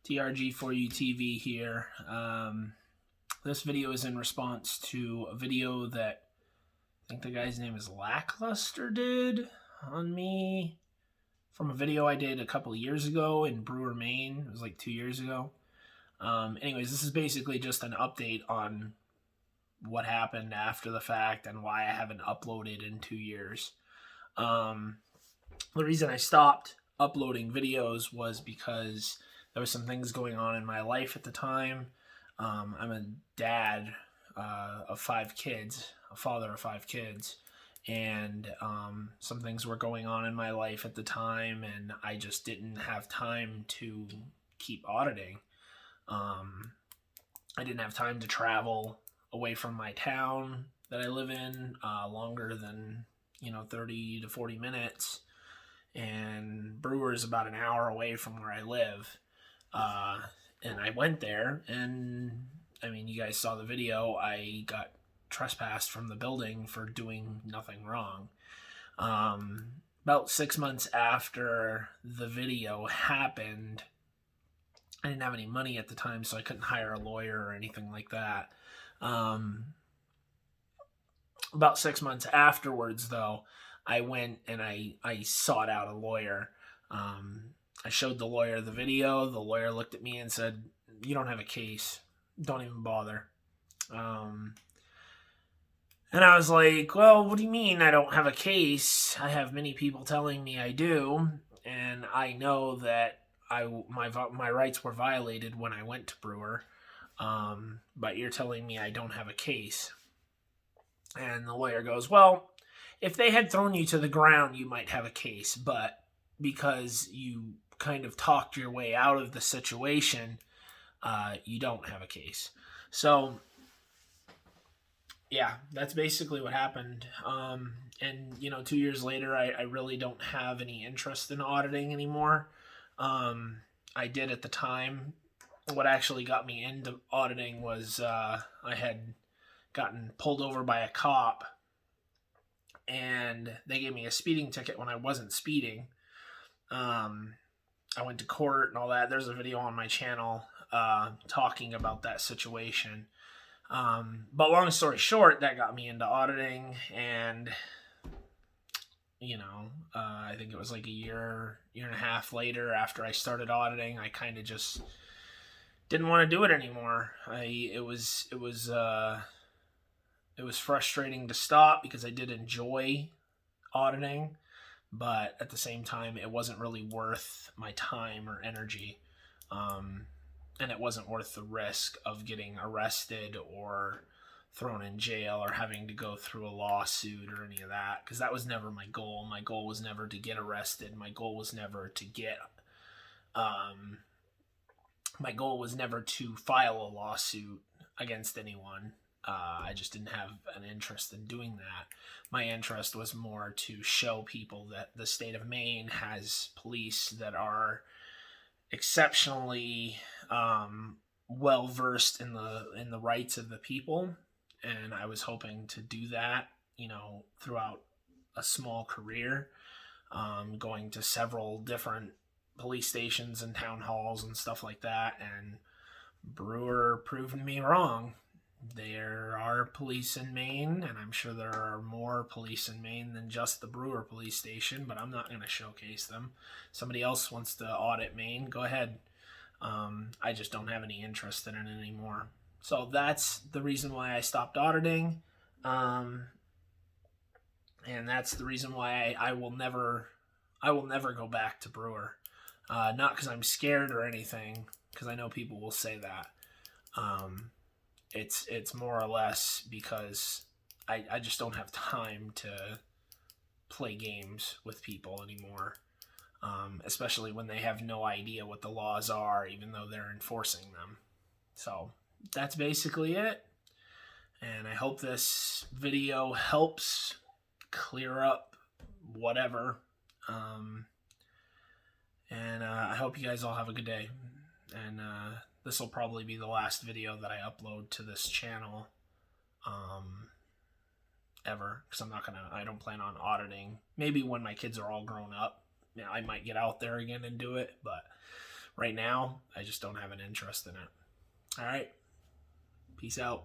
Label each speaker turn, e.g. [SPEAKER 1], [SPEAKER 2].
[SPEAKER 1] TRG4U TV here. This video is in response to a video that I think the guy's name is Lackluster did on me from a video I did a couple years ago in Brewer, Maine. It was like 2 years ago. Anyways, this is basically just an update on what happened after the fact and why I haven't uploaded in 2 years. The reason I stopped uploading videos was because there was some things going on in my life at the time. I'm a dad of 5 kids, a father of 5 kids, and some things were going on in my life at the time, and I just didn't have time to keep auditing. I didn't have time to travel away from my town that I live in longer than 30 to 40 minutes, and Brewer is about an hour away from where I live. And I went there, and I mean, you guys saw the video. I got trespassed from the building for doing nothing wrong. About 6 months after the video happened, I didn't have any money at the time, so I couldn't hire a lawyer or anything like that. About 6 months afterwards, though, I went and I sought out a lawyer. I showed the lawyer the video. The lawyer looked at me and said, "You don't have a case. Don't even bother." And I was like, "Well, what do you mean I don't have a case? I have many people telling me I do, and I know that my rights were violated when I went to Brewer, but you're telling me I don't have a case." And the lawyer goes, "Well, if they had thrown you to the ground, you might have a case, but because you kind of talked your way out of the situation, you don't have a case." So, yeah, that's basically what happened. And 2 years later, I really don't have any interest in auditing anymore. I did at the time. What actually got me into auditing was I had gotten pulled over by a cop, and they gave me a speeding ticket when I wasn't speeding. I went to court and all that. There's a video on my channel talking about that situation. But long story short, that got me into auditing, and I think it was like a year and a half later after I started auditing, I kind of just didn't want to do it anymore. It was frustrating to stop because I did enjoy auditing, but at the same time, it wasn't really worth my time or energy. And it wasn't worth the risk of getting arrested or thrown in jail or having to go through a lawsuit or any of that, because that was never my goal. My goal was never to get arrested. My goal was never to file a lawsuit against anyone. I just didn't have an interest in doing that. My interest was more to show people that the state of Maine has police that are exceptionally well versed in the rights of the people, and I was hoping to do that, throughout a small career, going to several different police stations and town halls and stuff like that. And Brewer proved me wrong. There are police in Maine, and I'm sure there are more police in Maine than just the Brewer police station, but I'm not going to showcase them. Somebody else wants to audit Maine, go ahead. I just don't have any interest in it anymore. So that's the reason why I stopped auditing. And that's the reason why I will never go back to Brewer. Not because I'm scared or anything, because I know people will say that. It's more or less because I just don't have time to play games with people anymore, especially when they have no idea what the laws are, even though they're enforcing them. So that's basically it, and I hope this video helps clear up whatever, and I hope you guys all have a good day, and this will probably be the last video that I upload to this channel ever, because I don't plan on auditing. Maybe when my kids are all grown up, I might get out there again and do it, but right now, I just don't have an interest in it. All right. Peace out.